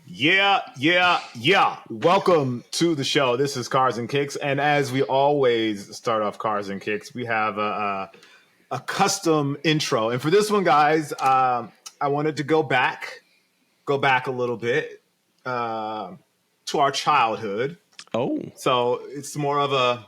Yeah. Welcome to the show. This is Cars and Kicks, and as we always start off Cars and Kicks, we have a custom intro. And for this one, guys, I wanted to go back a little bit to our childhood. Oh, so it's more of a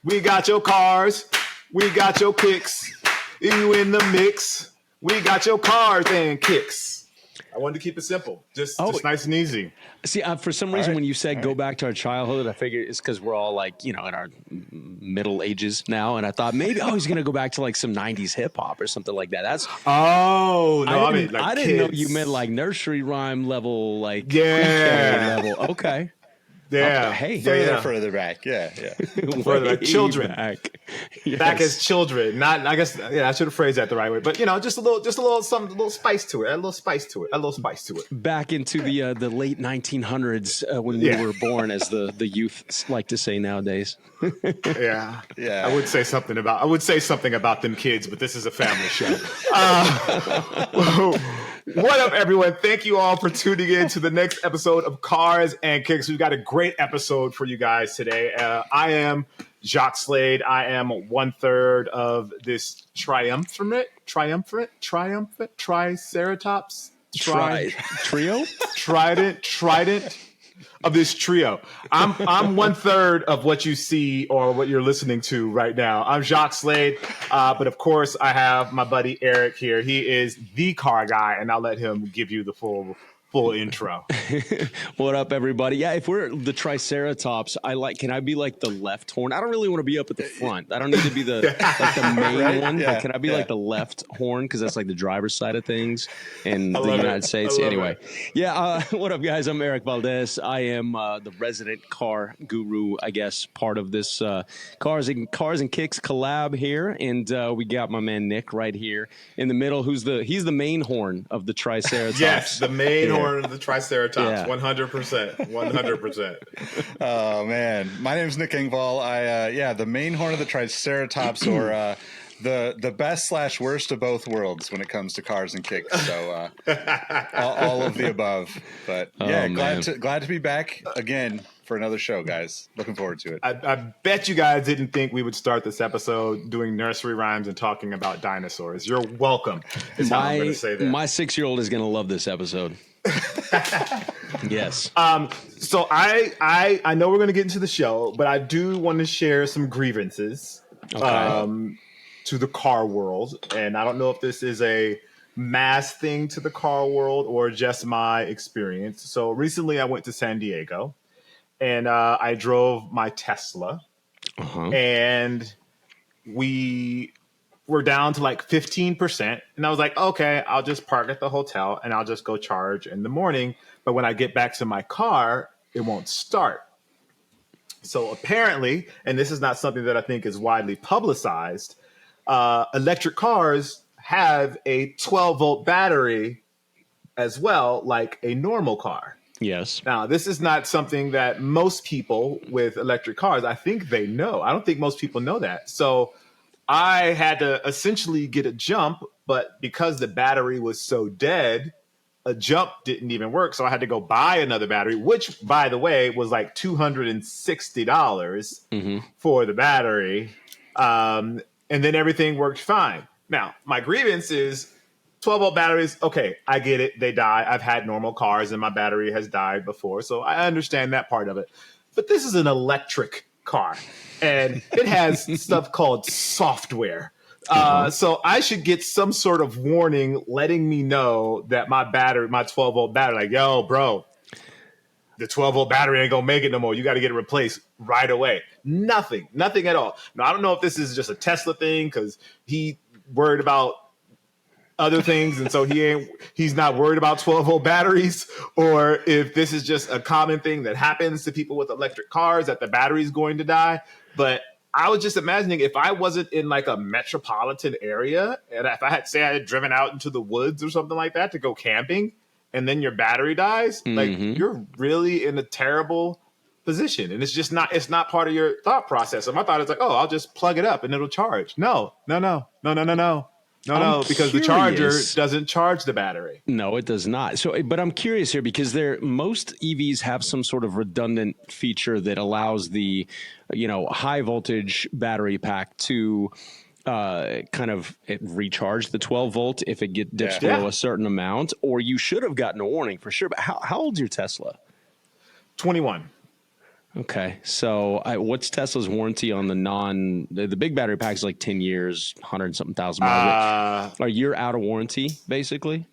we got your cars, we got your kicks, you in the mix. We got your cars and kicks. I wanted to keep it simple, just nice and easy. See, for some reason, when you said go back to our childhood, I figured it's because we're all like, in our middle ages now. And I thought maybe, he's going to go back to like some 90s hip hop or something like that. I didn't know you meant like nursery rhyme level, like level. Okay. Yeah. Hey, further back. Yeah. Further back. Children. Yes. Back as children. Not, I guess, I should have phrased that the right way. But, just a little something, a little spice to it. A little spice to it. Back into the late 1900s when we were born, as the youth like to say nowadays. Yeah. I would say something about them kids, but this is a family show. What up, everyone? Thank you all for tuning in to the next episode of Cars and Kicks. We've got a great episode for you guys today. I am Jacues Slade. I am 1/3 of this triceratops trio trident of this trio. I'm 1/3 of what you see or what you're listening to right now. I'm Jacues Slade, but of course I have my buddy Erik here. He is the car guy, and I'll let him give you the full intro. What up, everybody? Yeah, if we're the Triceratops, can I be like the left horn? I don't really want to be up at the front. I don't need to be the main one. Yeah, but can I be like the left horn? Because that's like the driver's side of things in the United States. Anyway, what up, guys? I'm Erik Valdez. I am the resident car guru, I guess, part of this Cars and Kicks collab here. And we got my man Nick right here in the middle, he's the main horn of the Triceratops. Yes, the main horn of the Triceratops. 100%. Oh man, my name is Nick Engvall. The main horn of the Triceratops, or the best / worst of both worlds when it comes to cars and kicks. So all of the above. But glad to be back again for another show, guys. Looking forward to it. I bet you guys didn't think we would start this episode doing nursery rhymes and talking about dinosaurs. You're welcome. Is how I'm going to say that. My 6-year-old is going to love this episode. Yes. So I know we're going to get into the show, but I do want to share some grievances to the car world. And I don't know if this is a mass thing to the car world or just my experience. So recently I went to San Diego and I drove my Tesla and we were down to like 15%. And I was like, okay, I'll just park at the hotel and I'll just go charge in the morning. But when I get back to my car, it won't start. So apparently, and this is not something that I think is widely publicized, electric cars have a 12-volt battery as well, like a normal car. Yes. Now, this is not something that most people with electric cars, I think they know. I don't think most people know that. So I had to essentially get a jump, but because the battery was so dead, a jump didn't even work. So I had to go buy another battery, which, by the way, was like $260 for the battery. And then everything worked fine. Now, my grievance is 12-volt batteries. Okay, I get it. They die. I've had normal cars and my battery has died before. So I understand that part of it. But this is an electric car and it has stuff called software. So I should get some sort of warning letting me know that my 12-volt battery, like, yo, bro, the 12-volt battery ain't going to make it no more. You got to get it replaced right away. Nothing at all. Now, I don't know if this is just a Tesla thing because he worried about other things, and so he's not worried about 12-volt batteries, or if this is just a common thing that happens to people with electric cars, that the battery's going to die. But I was just imagining if I wasn't in like a metropolitan area, and if I had driven out into the woods or something like that to go camping, and then your battery dies, like you're really in a terrible position. And it's not part of your thought process. So my thought is like, oh, I'll just plug it up and it'll charge. No. No, because the charger doesn't charge the battery. No, it does not. So, but I'm curious here because most EVs have some sort of redundant feature that allows the, high voltage battery pack to kind of recharge the 12 volt if it dips below a certain amount, or you should have gotten a warning for sure. But how old's your Tesla? 21. Okay, so what's Tesla's warranty on the big battery pack is like 10 years, 100-something thousand miles. Are you out of warranty, basically?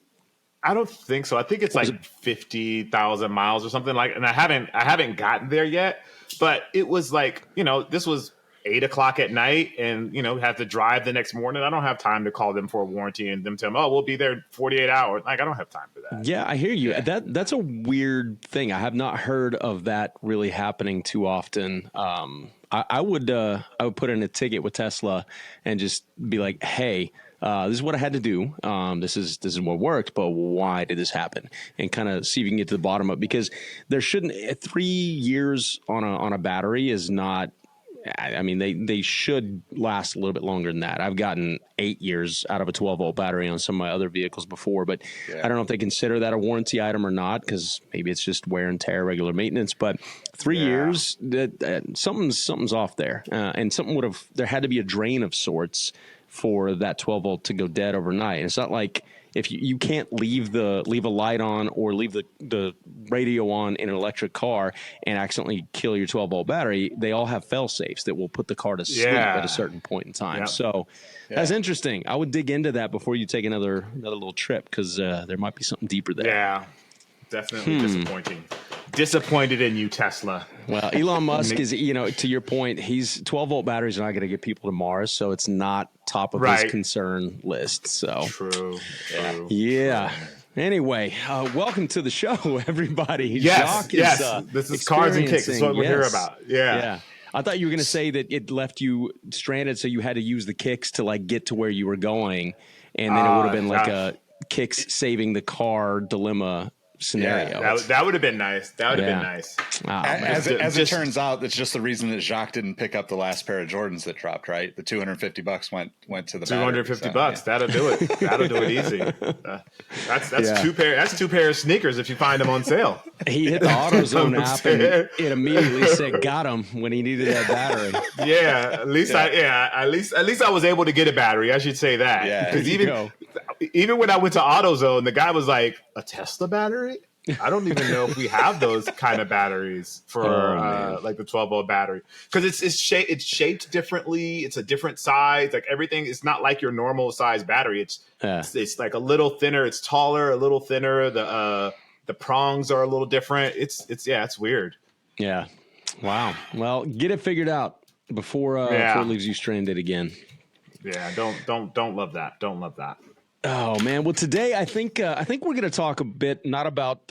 I don't think so. I think it's like 50,000 miles or something like, and I haven't gotten there yet, but it was like, this was 8:00 at night and, have to drive the next morning. I don't have time to call them for a warranty and them tell them, we'll be there 48 hours. Like, I don't have time for that. Yeah, I hear you. Yeah. That's a weird thing. I have not heard of that really happening too often. I would put in a ticket with Tesla and just be like, hey, this is what I had to do. This is what worked, but why did this happen? And kind of see if you can get to the bottom of it, because there shouldn't 3 years on a battery is not. I mean, they should last a little bit longer than that. I've gotten 8 years out of a 12-volt battery on some of my other vehicles before, but I don't know if they consider that a warranty item or not, because maybe it's just wear and tear, regular maintenance. But 3 years, something's off there, and there had to be a drain of sorts for that 12-volt to go dead overnight. And it's not like if you can't leave a light on or leave the radio on in an electric car and accidentally kill your 12-volt battery. They all have fail safes that will put the car to sleep at a certain point in time. Yep. So that's interesting. I would dig into that before you take another little trip, because there might be something deeper there. Yeah, definitely disappointing. Disappointed in you, Tesla. Well, Elon Musk is, to your point, he's 12-volt batteries are not going to get people to Mars, so it's not top of his concern list. So true. Yeah. Anyway, welcome to the show, everybody. Yes. This is Cars and Kicks. That's what we're here about. Yeah. I thought you were going to say that it left you stranded, so you had to use the kicks to get to where you were going, and then it would have been like a kicks saving the car dilemma scenario. Yeah, that would have been nice. That would have been nice. As it turns out, that's just the reason that Jacques didn't pick up the last pair of Jordans that dropped. Right, the $250 went to the $250. That'll do it. That'll do it easy. That's two pair. That's 2 pair of sneakers if you find them on sale. He hit the AutoZone app and it immediately said "got him" when he needed that battery. Yeah, at least I was able to get a battery. I should say that. Yeah, because even when I went to AutoZone, the guy was like, "A Tesla battery? I don't even know if we have those kind of batteries for like the 12-volt battery, because it's shaped differently. It's a different size. Like everything, it's not like your normal size battery. It's like a little thinner. It's taller, a little thinner. The prongs are a little different. It's weird. Yeah. Wow. Well, get it figured out before it leaves you stranded again. Yeah. Don't love that. Don't love that. Oh man! Well, today I think we're going to talk a bit not about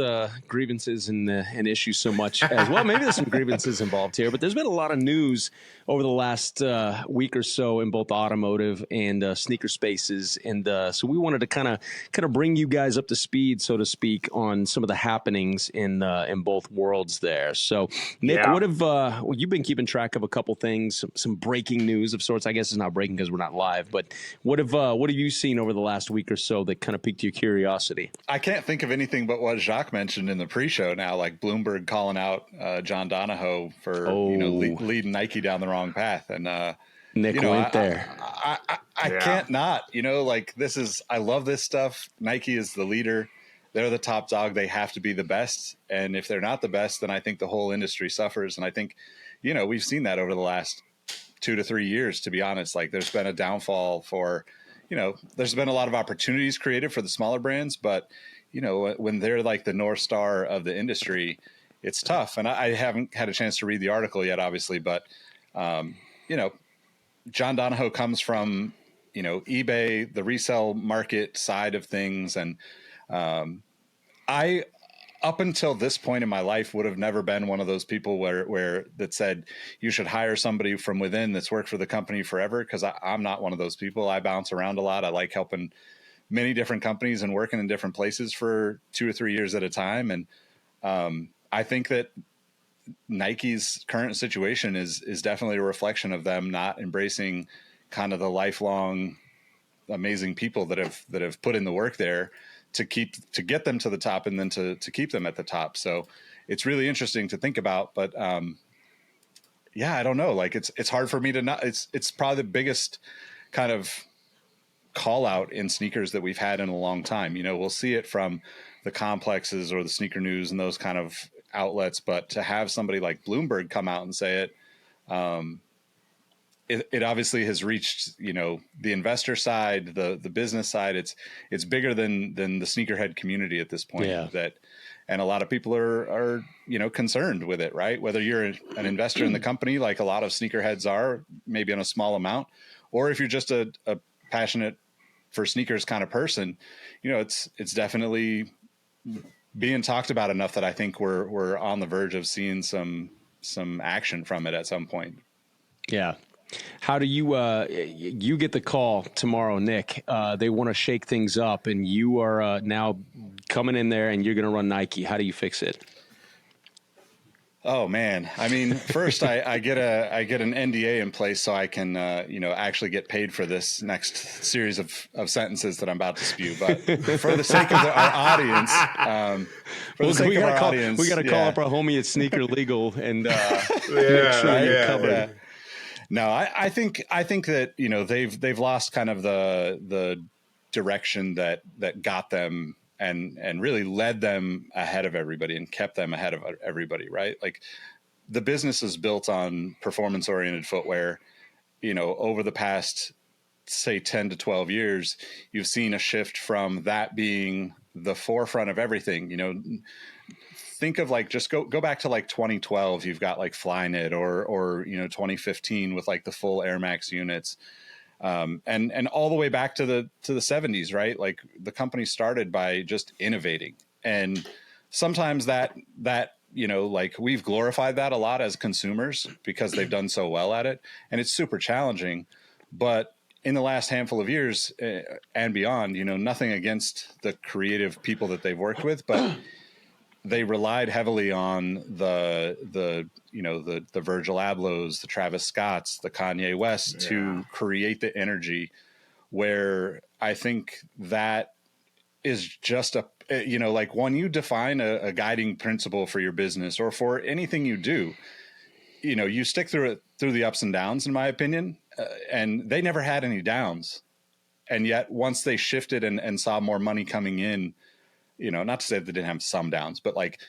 grievances and issues so much as well. Maybe there's some grievances involved here, but there's been a lot of news over the last week or so in both automotive and sneaker spaces, and so we wanted to kind of bring you guys up to speed, so to speak, on some of the happenings in both worlds there. So, Nick, what have you've been keeping track of? A couple things, some breaking news of sorts. I guess it's not breaking because we're not live, but what have you seen over the last week or so that kind of piqued your curiosity? I can't think of anything but what Jacques mentioned in the pre-show now, like Bloomberg calling out John Donahoe for leading Nike down the wrong path. And Nick went there. I can't not, I love this stuff. Nike is the leader. They're the top dog. They have to be the best. And if they're not the best, then I think the whole industry suffers. And I think, we've seen that over the last 2 to 3 years, to be honest. Like there's been a downfall for, there's been a lot of opportunities created for the smaller brands, but when they're like the North Star of the industry, it's tough. And I haven't had a chance to read the article yet, obviously, but John Donahoe comes from, eBay, the resale market side of things. And I, up until this point in my life, would have never been one of those people where that said you should hire somebody from within that's worked for the company forever, because I'm not one of those people. I bounce around a lot. I like helping many different companies and working in different places for 2 or 3 years at a time. And I think that Nike's current situation is definitely a reflection of them not embracing kind of the lifelong amazing people that have put in the work there to get them to the top and then to keep them at the top. So it's really interesting to think about, but yeah, I don't know. Like it's hard for me to not, it's probably the biggest kind of call out in sneakers that we've had in a long time. We'll see it from the complexes or the sneaker news and those kind of outlets, but to have somebody like Bloomberg come out and say it, it obviously has reached, the investor side, the business side. It's bigger than the sneakerhead community at this point. Yeah. And a lot of people are concerned with it, right? Whether you're an investor in the company, like a lot of sneakerheads are, maybe on a small amount, or if you're just a passionate for sneakers kind of person, it's definitely being talked about enough that I think we're on the verge of seeing some action from it at some point. Yeah. How do you get the call tomorrow, Nick? They want to shake things up, and you are now coming in there, and you're going to run Nike. How do you fix it? Oh man. I mean, first I get an NDA in place so I can, actually get paid for this next series of sentences that I'm about to spew. But for the sake of our audience, we got to call up our homie at Sneaker Legal and make sure you're covered. Yeah. No, I think that, they've lost kind of the direction that got them and really led them ahead of everybody and kept them ahead of everybody, right? Like the business is built on performance oriented footwear. Over the past, say 10 to 12 years, you've seen a shift from that being the forefront of everything. Think of like, just go back to like 2012, you've got like Flyknit or 2015 with like the full Air Max units. And all the way back to the 70s, right? Like the company started by just innovating. And sometimes that, like we've glorified that a lot as consumers because they've done so well at it. And it's super challenging. But in the last handful of years and beyond, nothing against the creative people that they've worked with, but they relied heavily on the Virgil Ablohs, the Travis Scotts, the Kanye West to create the energy, where I think that is just like when you define a guiding principle for your business or for anything you do, you stick through the ups and downs, in my opinion, and they never had any downs. And yet once they shifted and saw more money coming in, not to say that they didn't have some downs, but like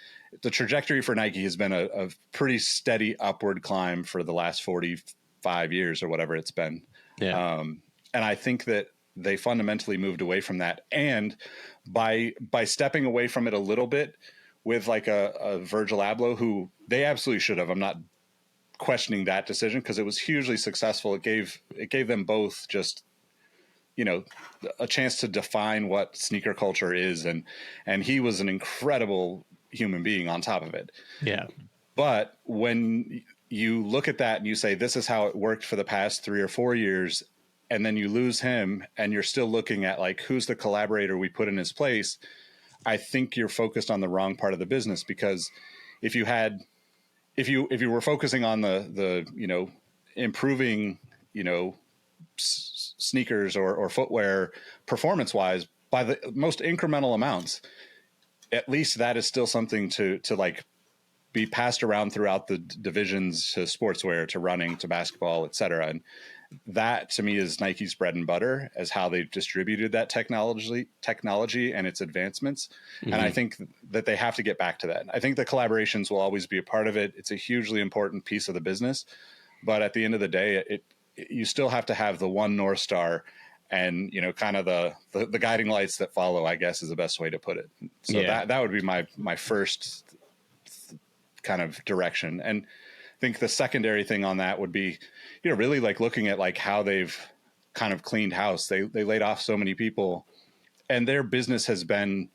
the trajectory for Nike has been a pretty steady upward climb for the last 45 years or whatever it's been. Yeah. And I think that they fundamentally moved away from that. And by stepping away from it a little bit with like a Virgil Abloh, who they absolutely should have, I'm not questioning that decision because it was hugely successful. It gave them both just, a chance to define what sneaker culture is. And he was an incredible human being on top of it. Yeah. But when you look at that and you say, this is how it worked for the past 3 or 4 years, and then you lose him and you're still looking at like, who's the collaborator we put in his place? I think you're focused on the wrong part of the business, because if you were focusing on the improving, sneakers or footwear performance wise by the most incremental amounts, at least that is still something to like be passed around throughout the divisions, to sportswear, to running, to basketball, etc. And that to me is Nike's bread and butter, as how they've distributed that technology and its advancements. Mm-hmm. And I think that they have to get back to that. I think the collaborations will always be a part of it. It's a hugely important piece of the business, but at the end of the day, you still have to have the one North Star and, kind of the guiding lights that follow, I guess is the best way to put it. So that would be my first kind of direction. And I think the secondary thing on that would be, really like looking at like how they've kind of cleaned house. They laid off so many people, and their business has been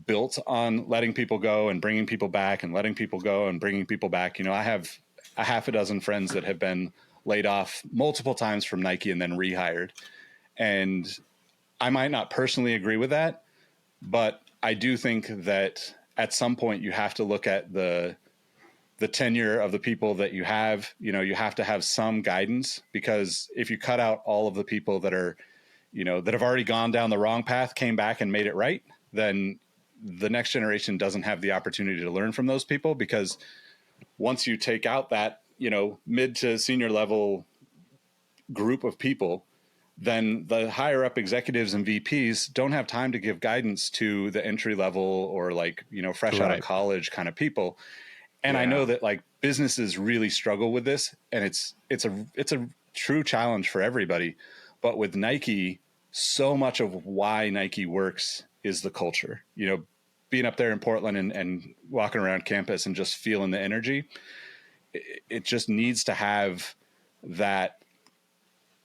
built on letting people go and bringing people back and letting people go and bringing people back. I have a half a dozen friends that have been laid off multiple times from Nike and then rehired. And I might not personally agree with that, but I do think that at some point you have to look at the tenure of the people that you have. You have to have some guidance, because if you cut out all of the people that are, that have already gone down the wrong path, came back and made it right, then the next generation doesn't have the opportunity to learn from those people, because once you take out that, mid to senior level group of people, then the higher up executives and VPs don't have time to give guidance to the entry level or fresh out of college kind of people. And I know that businesses really struggle with this, and it's a true challenge for everybody. But with Nike, so much of why Nike works is the culture. Being up there in Portland and walking around campus and just feeling the energy, it just needs to have that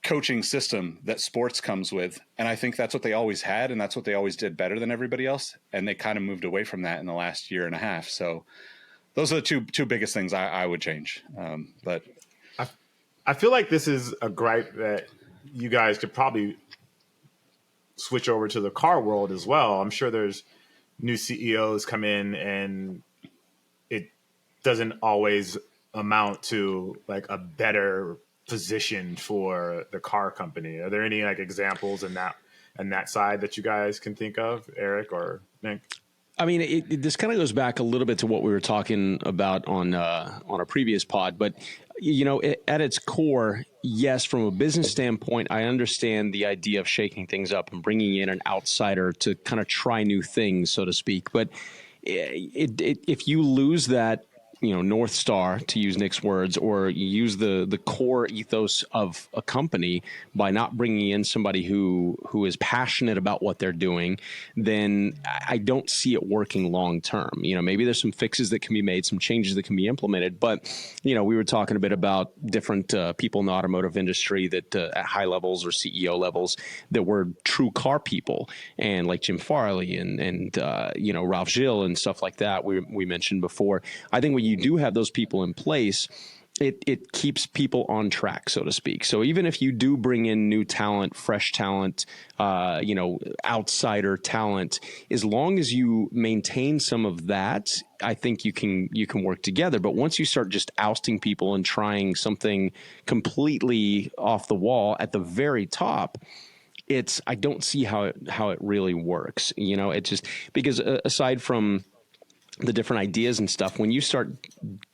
coaching system that sports comes with. And I think that's what they always had, and that's what they always did better than everybody else. And they kind of moved away from that in the last year and a half. So those are the two biggest things I would change. But I feel like this is a gripe that you guys could probably switch over to the car world as well. I'm sure there's new CEOs come in, and it doesn't always amount to a better position for the car company. Are there any examples in that side that you guys can think of, Erik or Nick? I mean, this kind of goes back a little bit to what we were talking about on a previous pod, but at its core, yes, from a business standpoint, I understand the idea of shaking things up and bringing in an outsider to kind of try new things, so to speak. But if you lose that, North Star, to use Nick's words, or you use the core ethos of a company by not bringing in somebody who is passionate about what they're doing, then I don't see it working long term. Maybe there's some fixes that can be made, some changes that can be implemented, but we were talking a bit about different people in the automotive industry that at high levels or CEO levels that were true car people, and like Jim Farley and Ralph Gil and stuff like that we mentioned before. I think when you do have those people in place, it keeps people on track, so to speak. So even if you do bring in new talent, fresh talent, outsider talent, as long as you maintain some of that, I think you can work together. But once you start just ousting people and trying something completely off the wall at the very top, I don't see how it really works. It's just because aside from the different ideas and stuff, when you start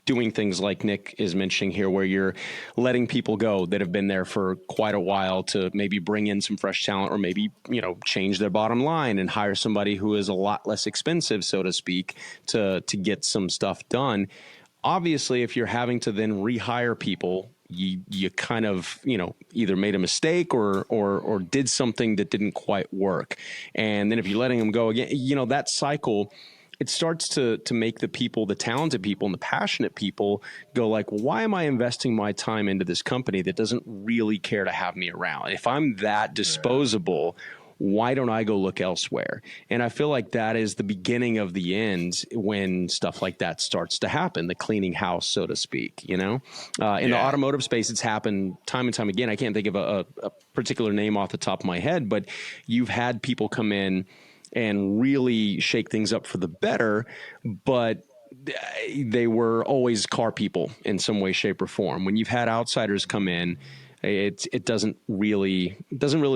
doing things like Nick is mentioning here, where you're letting people go that have been there for quite a while to maybe bring in some fresh talent, or maybe, change their bottom line and hire somebody who is a lot less expensive, so to speak, to get some stuff done. Obviously, if you're having to then rehire people, you kind of, either made a mistake or did something that didn't quite work. And then if you're letting them go again, that cycle, it starts to make the people, the talented people and the passionate people go why am I investing my time into this company that doesn't really care to have me around? If I'm that disposable, why don't I go look elsewhere? And I feel like that is the beginning of the end when stuff like that starts to happen, the cleaning house, so to speak, In the automotive space, it's happened time and time again. I can't think of a particular name off the top of my head, but you've had people come in and really shake things up for the better, but they were always car people in some way, shape, or form. When you've had outsiders come in, it doesn't really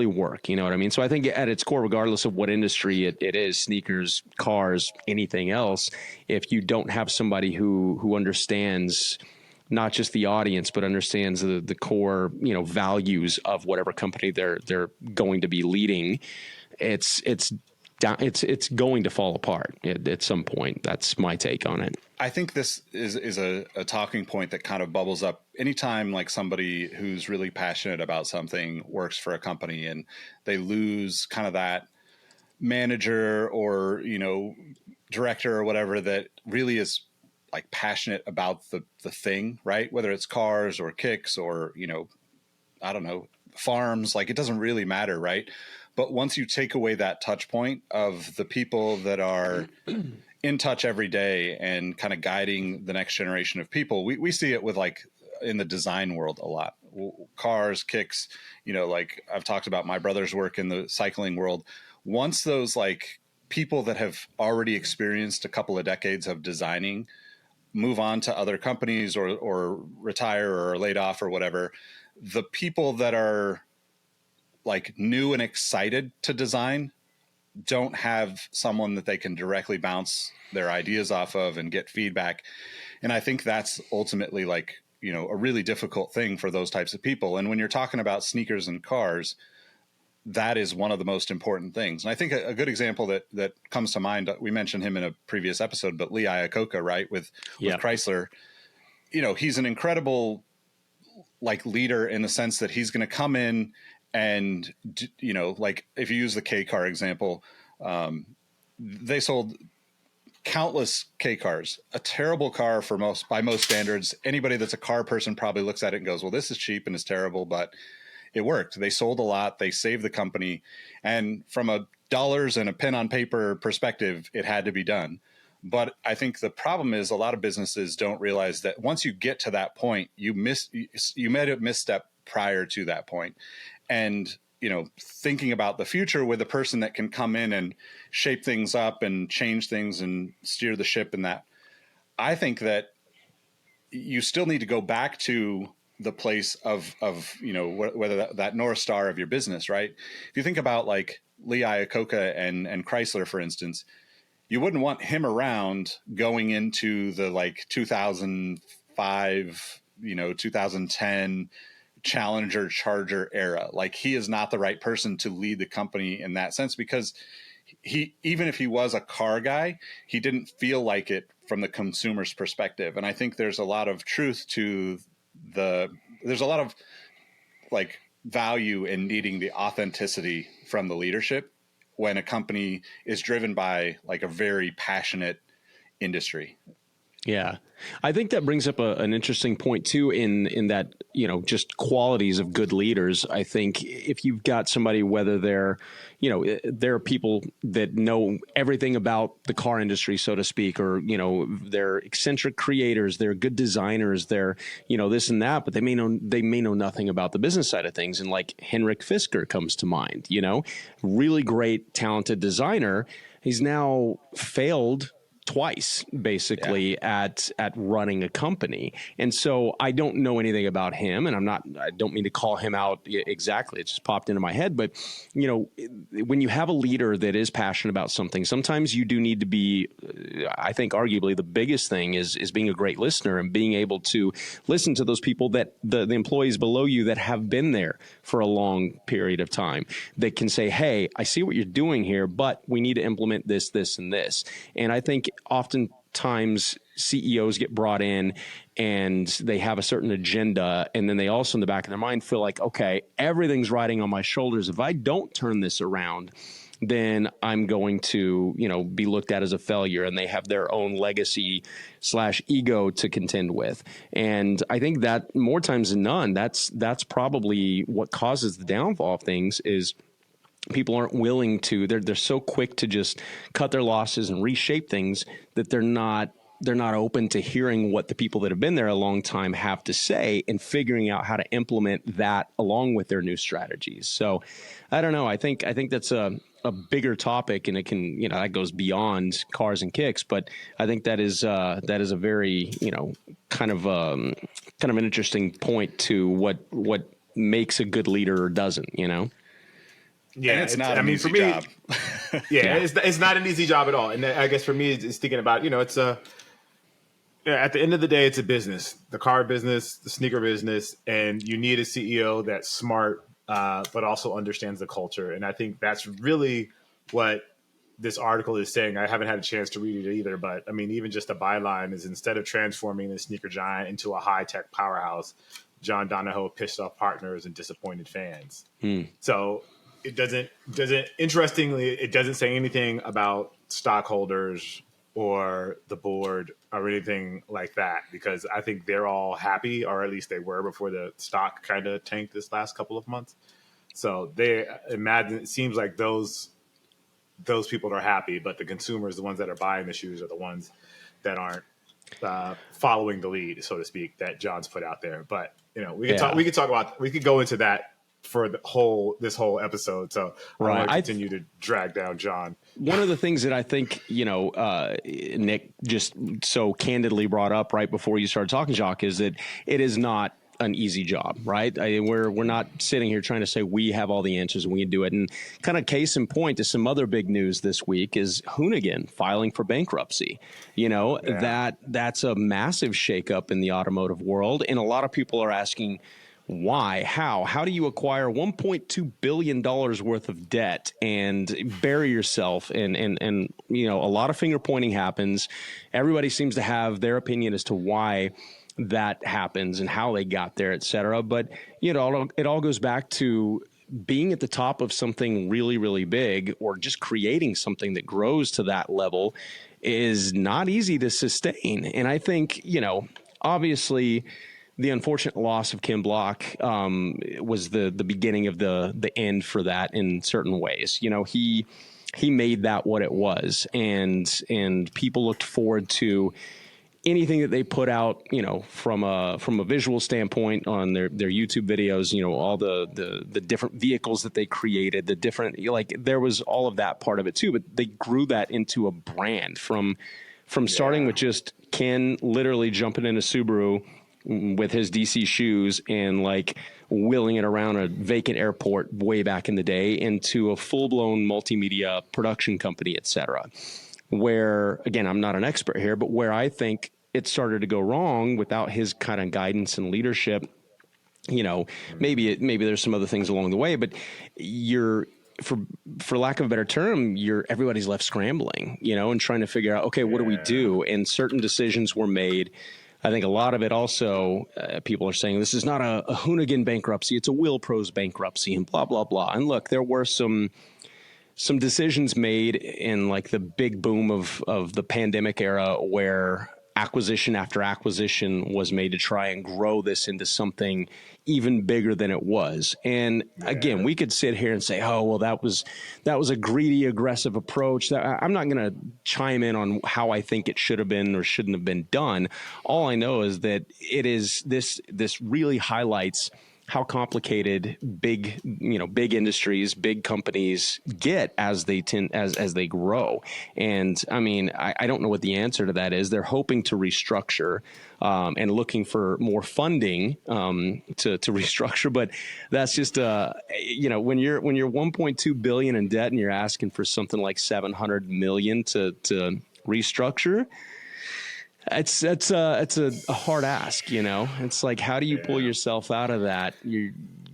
work. You know what I mean? So I think at its core, regardless of what industry it is, sneakers, cars, anything else, if you don't have somebody who understands not just the audience, but understands the core, values of whatever company they're going to be leading, it's going to fall apart at some point. That's my take on it. I think this is a talking point that kind of bubbles up anytime somebody who's really passionate about something works for a company and they lose kind of that manager or, director or whatever that really is passionate about the thing, right? Whether it's cars or kicks or, I don't know, farms, it doesn't really matter, right? But once you take away that touch point of the people that are in touch every day and kind of guiding the next generation of people, we see it with in the design world a lot. Cars, kicks, I've talked about my brother's work in the cycling world. Once those people that have already experienced a couple of decades of designing move on to other companies or retire or are laid off or whatever, the people that are like new and excited to design don't have someone that they can directly bounce their ideas off of and get feedback. And I think that's ultimately like, you know, a really difficult thing for those types of people. And when you're talking about sneakers and cars, that is one of the most important things. And I think a good example that comes to mind, we mentioned him in a previous episode, but Lee Iacocca, right, with Chrysler, you know, he's an incredible like leader in the sense that he's going to come in and, you know, like if you use the K car example, they sold countless K cars, a terrible car by most standards. Anybody that's a car person probably looks at it and goes, well, this is cheap and it's terrible, but it worked. They sold a lot. They saved the company. And from a dollars and a pen on paper perspective, it had to be done. But I think the problem is a lot of businesses don't realize that once you get to that point, you made a misstep prior to that point. And, you know, thinking about the future with a person that can come in and shape things up and change things and steer the ship in that, I think that you still need to go back to the place of you know, whether that North Star of your business, right? If you think about like Lee Iacocca and Chrysler, for instance, you wouldn't want him around going into the like 2005, you know, 2010 Challenger Charger era. Like he is not the right person to lead the company in that sense, because even if he was a car guy, he didn't feel like it from the consumer's perspective. And I think there's a lot of truth to there's a lot of like value in needing the authenticity from the leadership when a company is driven by like a very passionate industry. Yeah. I think that brings up an interesting point too, in that, you know, just qualities of good leaders. I think if you've got somebody, whether they're, you know, there are people that know everything about the car industry, so to speak, or, you know, they're eccentric creators, they're good designers, they're, you know, this and that, but they may know nothing about the business side of things. And like Henrik Fisker comes to mind, you know, really great, talented designer. He's now failed twice, basically, at running a company. And so I don't know anything about him, and I don't mean to call him out exactly. It just popped into my head. But, you know, when you have a leader that is passionate about something, sometimes you do need to be, I think arguably the biggest thing is being a great listener and being able to listen to those people, that the employees below you that have been there for a long period of time, that can say, hey, I see what you're doing here, but we need to implement this, this, and this. And I think oftentimes CEOs get brought in and they have a certain agenda, and then they also in the back of their mind feel like, okay, everything's riding on my shoulders. If I don't turn this around, then I'm going to, you know, be looked at as a failure, and they have their own legacy / ego to contend with. And I think that more times than none, that's probably what causes the downfall of things is people aren't willing to, they're so quick to just cut their losses and reshape things that they're not open to hearing what the people that have been there a long time have to say and figuring out how to implement that along with their new strategies. So I don't know. I think that's a bigger topic, and it can, you know, that goes beyond cars and kicks, but I think that is a very, you know, kind of an interesting point to what makes a good leader or doesn't, you know? Yeah, and it's not an easy job. Yeah, it's not an easy job at all. And I guess for me, it's thinking about, you know, it's at the end of the day, it's a business, the car business, the sneaker business, and you need a CEO that's smart, but also understands the culture. And I think that's really what this article is saying. I haven't had a chance to read it either, but I mean, even just the byline is, instead of transforming the sneaker giant into a high-tech powerhouse, John Donahoe pissed off partners and disappointed fans. So it doesn't say anything about stockholders or the board or anything like that, because I think they're all happy, or at least they were before the stock kind of tanked this last couple of months. So it seems like those people are happy, but the consumers, the ones that are buying the shoes, are the ones that aren't following the lead, so to speak, that John's put out there. But, you know, we could go into that for this whole episode. So I want to continue to drag down John. One of the things that I think, you know, Nick just so candidly brought up right before you started talking, Jacques, is that it is not an easy job, right? We're not sitting here trying to say we have all the answers and we can do it. And kind of case in point to some other big news this week is Hoonigan filing for bankruptcy. That's a massive shakeup in the automotive world, and a lot of people are asking, why? How do you acquire $1.2 billion worth of debt and bury yourself? And a lot of finger pointing happens. Everybody seems to have their opinion as to why that happens and how they got there, et cetera. But, it all goes back to being at the top of something really, really big, or just creating something that grows to that level, is not easy to sustain. And I think, obviously, the unfortunate loss of Ken Block was the beginning of the end for that in certain ways. He made that what it was, and people looked forward to anything that they put out, from a visual standpoint on their YouTube videos, all the different vehicles that they created, the different, there was all of that part of it too, but they grew that into a brand from starting with just Ken literally jumping in a Subaru with his DC shoes and wheeling it around a vacant airport way back in the day into a full-blown multimedia production company, et cetera. Where, again, I'm not an expert here, but where I think it started to go wrong without his kind of guidance and leadership, maybe there's some other things along the way, but for lack of a better term, everybody's left scrambling, and trying to figure out, okay, what do we do? And certain decisions were made. I think a lot of it also, people are saying this is not a Hoonigan bankruptcy, it's a Wheel Pros bankruptcy, and blah, blah, blah. And look, there were some decisions made in the big boom of the pandemic era where acquisition after acquisition was made to try and grow this into something even bigger than it was. And again, we could sit here and say, oh, well, that was a greedy, aggressive approach. I'm not going to chime in on how I think it should have been or shouldn't have been done. All I know is that it is this really highlights how complicated big industries, big companies get as they grow. And I mean, I don't know what the answer to that is. They're hoping to restructure and looking for more funding to restructure. But that's just when you're 1.2 billion in debt and you're asking for something like 700 million to restructure. It's a hard ask, It's like, how do you pull yourself out of that?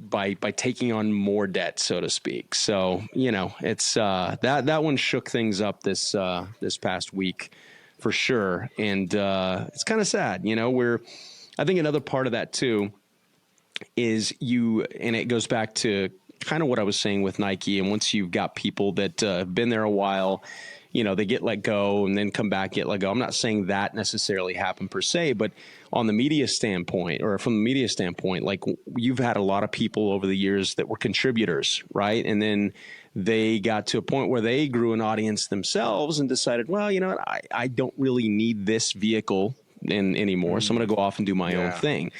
By taking on more debt, so to speak. So, it's that one shook things up this past week for sure, and it's kind of sad. I think another part of that too is and it goes back to kind of what I was saying with Nike. And once you've got people that have been there a while, they get let go and then come back, get let go. I'm not saying that necessarily happened per se, but on the media standpoint, or from the media standpoint, you've had a lot of people over the years that were contributors, right? And then they got to a point where they grew an audience themselves and decided, well, I don't really need this vehicle anymore. So I'm going to go off and do my own thing.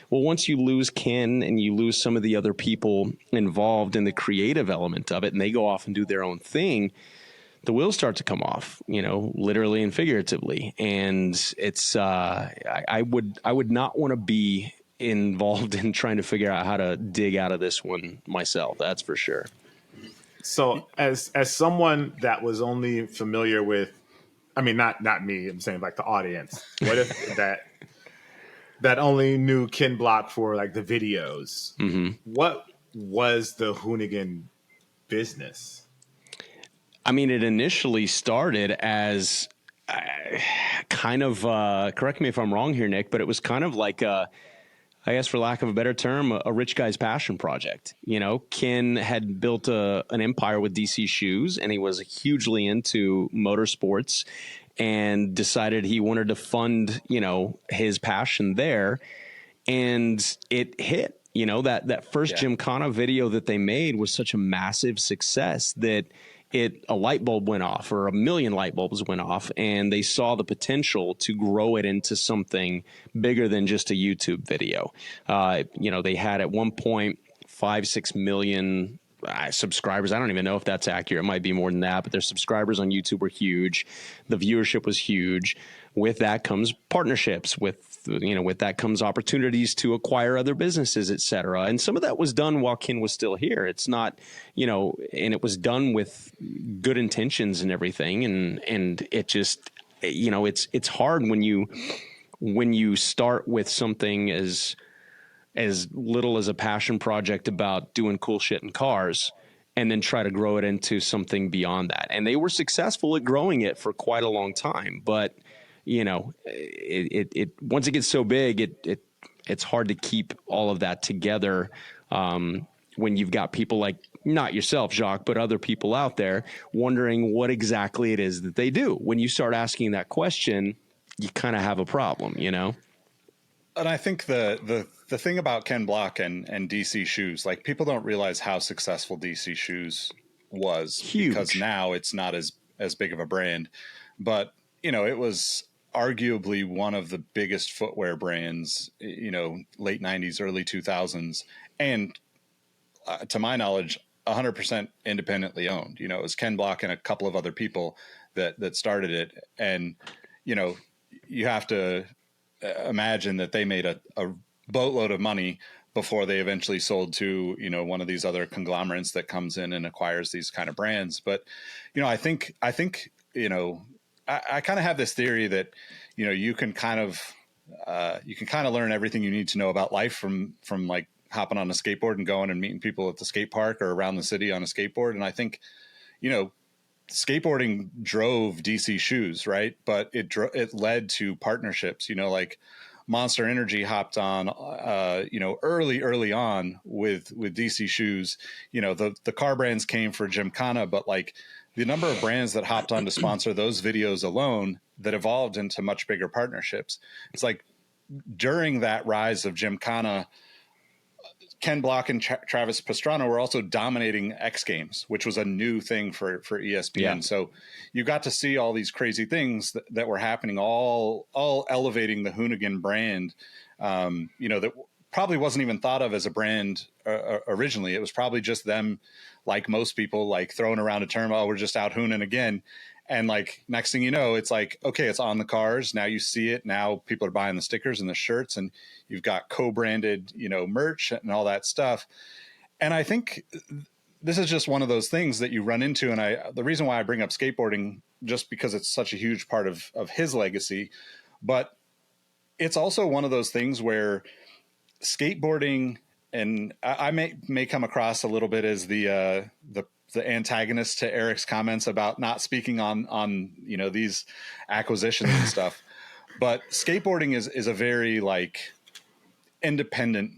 Well, once you lose Ken and you lose some of the other people involved in the creative element of it, and they go off and do their own thing, the wheels start to come off, literally and figuratively. And it's, I would not want to be involved in trying to figure out how to dig out of this one myself. That's for sure. So as someone that was only familiar with, I mean, not me, I'm saying the audience, what if that only knew Ken Block for the videos? Mm-hmm. What was the Hoonigan business? I mean, it initially started as kind of, correct me if I'm wrong here, Nick, but it was kind of I guess for lack of a better term, a rich guy's passion project. Ken had built an empire with DC shoes, and he was hugely into motorsports and decided he wanted to fund, his passion there. And it hit, that first Gymkhana video that they made was such a massive success that a light bulb went off, or a million light bulbs went off, and they saw the potential to grow it into something bigger than just a YouTube video. They had at one point 5-6 million subscribers. I don't even know if that's accurate. It might be more than that, but their subscribers on YouTube were huge. The viewership was huge. With that comes partnerships. With that comes opportunities to acquire other businesses, et cetera. And some of that was done while Ken was still here. It's not, and it was done with good intentions and everything. And it just, it's hard when you start with something as little as a passion project about doing cool shit in cars and then try to grow it into something beyond that. And they were successful at growing it for quite a long time. But, it once it gets so big, it's hard to keep all of that together when you've got people like, not yourself, Jacques, but other people out there wondering what exactly it is that they do. When you start asking that question, you kind of have a problem, And I think the thing about Ken Block and DC Shoes, like, people don't realize how successful DC Shoes was. Huge. Because now it's not as big of a brand, but it was arguably one of the biggest footwear brands, late 90s, early 2000s. And to my knowledge, 100% independently owned. It was Ken Block and a couple of other people that started it. And, you have to imagine that they made a boatload of money before they eventually sold to, one of these other conglomerates that comes in and acquires these kind of brands. But, I think, I kind of have this theory that, you can kind of learn everything you need to know about life from like hopping on a skateboard and going and meeting people at the skate park or around the city on a skateboard. And I think, skateboarding drove DC Shoes, right? But it led to partnerships, like Monster Energy hopped on, early on with DC Shoes. The car brands came for Gymkhana, but like the number of brands that hopped on to sponsor those videos alone that evolved into much bigger partnerships. It's like during that rise of Gymkhana, Ken Block and Travis Pastrana were also dominating X Games, which was a new thing for ESPN. Yeah. So you got to see all these crazy things that were happening, all elevating the Hoonigan brand, that probably wasn't even thought of as a brand originally. It was probably just them, like most people, like throwing around a term, oh, we're just out hooning again. And like, next thing you know, it's like, okay, it's on the cars. Now you see it. Now people are buying the stickers and the shirts, and you've got co-branded, merch and all that stuff. And I think this is just one of those things that you run into. And the reason why I bring up skateboarding, just because it's such a huge part of his legacy, but it's also one of those things where skateboarding, and I may come across a little bit as the antagonist to Erik's comments about not speaking on these acquisitions and stuff, but skateboarding is a very like independent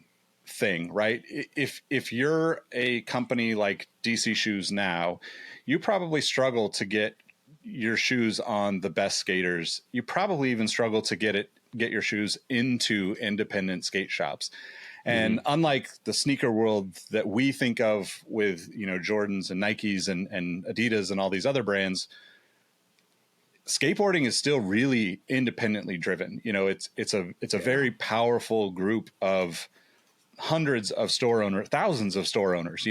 thing, right? If you're a company like DC Shoes now, you probably struggle to get your shoes on the best skaters. You probably even struggle to get your shoes into independent skate shops. And unlike the sneaker world that we think of with, Jordans and Nikes and Adidas and all these other brands, skateboarding is still really independently driven. It's a very powerful group of hundreds of store owners, thousands of store owners,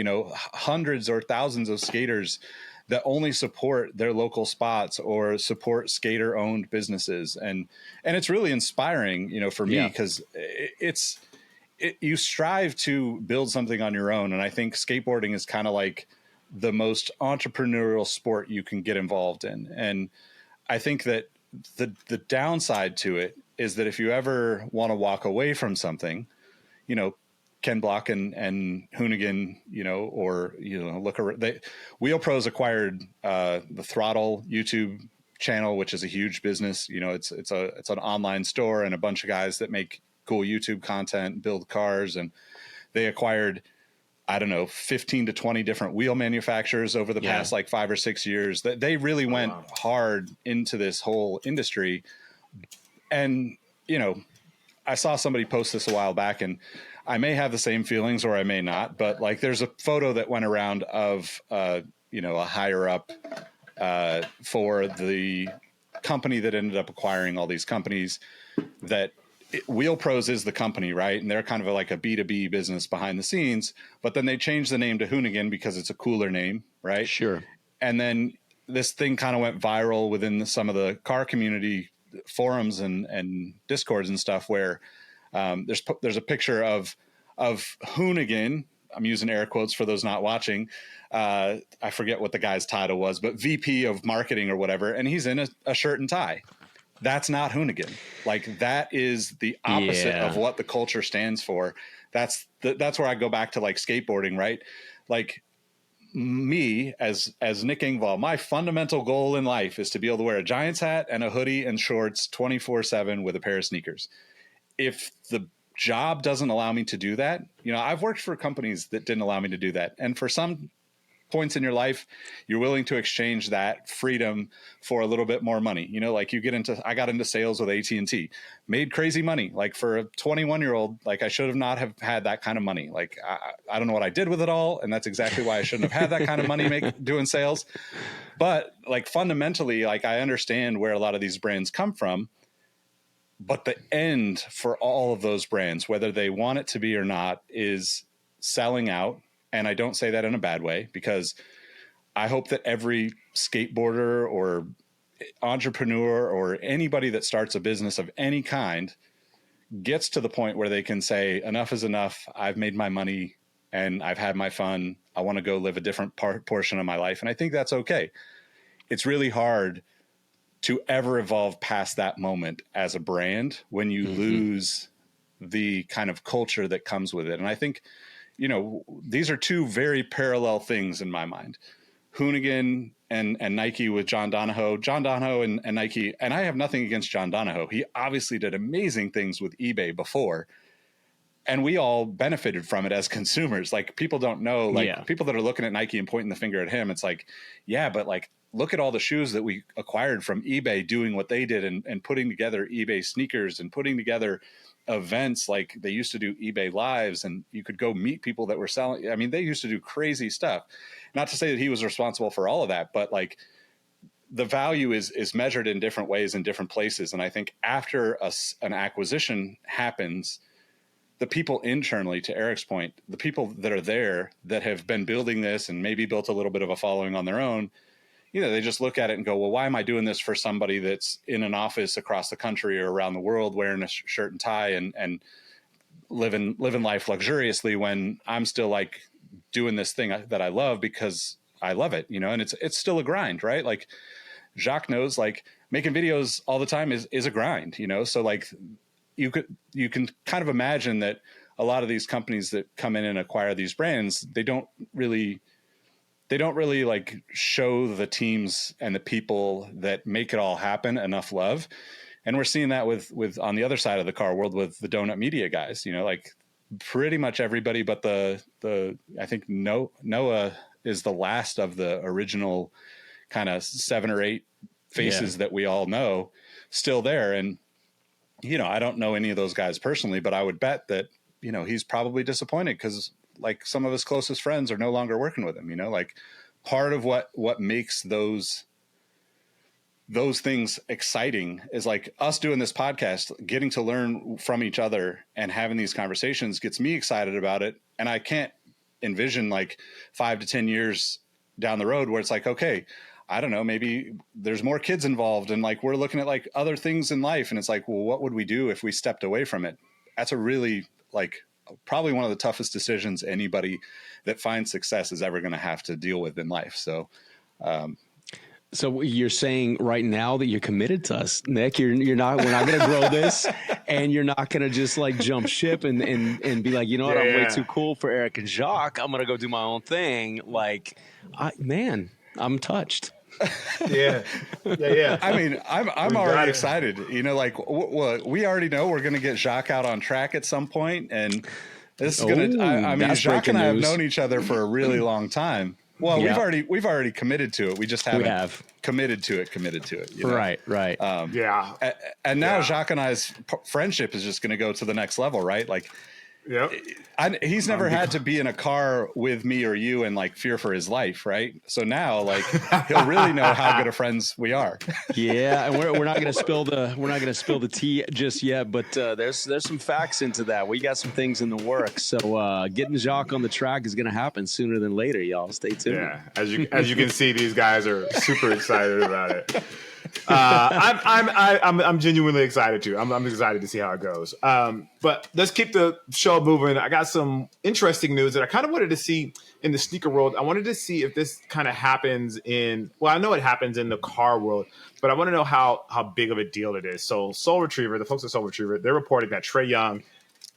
hundreds or thousands of skaters that only support their local spots or support skater owned businesses. And it's really inspiring, for me, because you strive to build something on your own. And I think skateboarding is kind of like the most entrepreneurial sport you can get involved in. And I think that the downside to it is that if you ever want to walk away from something, Ken Block and Hoonigan, Wheel Pros acquired the Throttle YouTube channel, which is a huge business. It's an online store and a bunch of guys that make cool YouTube content, build cars, and they acquired, 15 to 20 different wheel manufacturers over the past like 5 or 6 years. That they really went hard into this whole industry. And, I saw somebody post this a while back, and I may have the same feelings or I may not, but like there's a photo that went around of, a higher up for the company that ended up acquiring all these companies that Wheel Pros is the company, right? And they're kind of like a B2B business behind the scenes, but then they changed the name to Hoonigan because it's a cooler name, right? Sure. And then this thing kind of went viral within some of the car community forums and discords and stuff where there's a picture of Hoonigan. I'm using air quotes for those not watching. I forget what the guy's title was, but VP of marketing or whatever. And he's in a shirt and tie. That's not Hoonigan. Like, that is the opposite of what the culture stands for. That's where I go back to like skateboarding, right? Like, me as Nick Engvall, my fundamental goal in life is to be able to wear a Giants hat and a hoodie and shorts 24/7 with a pair of sneakers. If the job doesn't allow me to do that, I've worked for companies that didn't allow me to do that. And for some points in your life, you're willing to exchange that freedom for a little bit more money. Like I got into sales with AT&T, made crazy money. Like, for a 21-year-old, like, I should have not have had that kind of money. Like, I don't know what I did with it all. And that's exactly why I shouldn't have had that kind of money doing sales. But like, fundamentally, like, I understand where a lot of these brands come from, but the end for all of those brands, whether they want it to be or not, is selling out. And I don't say that in a bad way, because I hope that every skateboarder or entrepreneur or anybody that starts a business of any kind gets to the point where they can say, enough is enough. I've made my money and I've had my fun. I want to go live a different portion of my life. And I think that's okay. It's really hard to ever evolve past that moment as a brand when you lose the kind of culture that comes with it. And I think, these are two very parallel things in my mind. Hoonigan and Nike with John Donahoe and Nike. And I have nothing against John Donahoe. He obviously did amazing things with eBay before, and we all benefited from it as consumers. Like, people don't know, people that are looking at Nike and pointing the finger at him, it's like, yeah, but like, look at all the shoes that we acquired from eBay doing what they did and putting together eBay sneakers and putting together events. Like, they used to do eBay lives and you could go meet people that were selling. I mean, they used to do crazy stuff. Not to say that he was responsible for all of that, but like, the value is measured in different ways in different places. And I think after an acquisition happens, the people internally, to Erik's point, the people that are there that have been building this and maybe built a little bit of a following on their own, they just look at it and go, well, why am I doing this for somebody that's in an office across the country or around the world wearing a shirt and tie and living life luxuriously, when I'm still like doing this thing that I love because I love it, and it's still a grind, right? Like, Jacques knows, like, making videos all the time is a grind, so like, you can kind of imagine that a lot of these companies that come in and acquire these brands, they don't really like show the teams and the people that make it all happen enough love. And we're seeing that with on the other side of the car world with the Donut Media guys, like pretty much everybody, but I think Noah is the last of the original kind of 7 or 8 faces that we all know still there. And, I don't know any of those guys personally, but I would bet that, he's probably disappointed because like some of his closest friends are no longer working with him, like part of what makes those things exciting is like us doing this podcast, getting to learn from each other and having these conversations gets me excited about it. And I can't envision like 5 to 10 years down the road where it's like, okay, I don't know, maybe there's more kids involved and like, we're looking at like other things in life. And it's like, well, what would we do if we stepped away from it? That's a really like probably one of the toughest decisions anybody that finds success is ever going to have to deal with in life. So, so you're saying right now that you're committed to us, Nick, we're not going to grow this and you're not going to just like jump ship and be like, I'm way too cool for Erik and Jacques. I'm going to go do my own thing. Like, I'm touched. Yeah. I mean, I'm already excited. Like we already know we're going to get Jacques out on track at some point, and this is going to. I mean, Jacques and I have known each other for a really long time. Well, we've already committed to it. We just haven't committed to it. Right. And now Jacques and I's friendship is just going to go to the next level, right? Like, Yep. He's never had to be in a car with me or you and like fear for his life, right? So now, like, he'll really know how good of friends we are. Yeah, and we're not going to spill the tea just yet, but there's some facts into that. We got some things in the works, so getting Jacques on the track is going to happen sooner than later. Y'all, stay tuned. Yeah, as you can see, these guys are super excited about it. I'm genuinely excited too. I'm excited to see how it goes. But let's keep the show moving. I got some interesting news that I kind of wanted to see in the sneaker world. I wanted to see if this kind of happens I know it happens in the car world, but I want to know how big of a deal it is. So Soul Retriever, the folks at Soul Retriever, they're reporting that Trae Young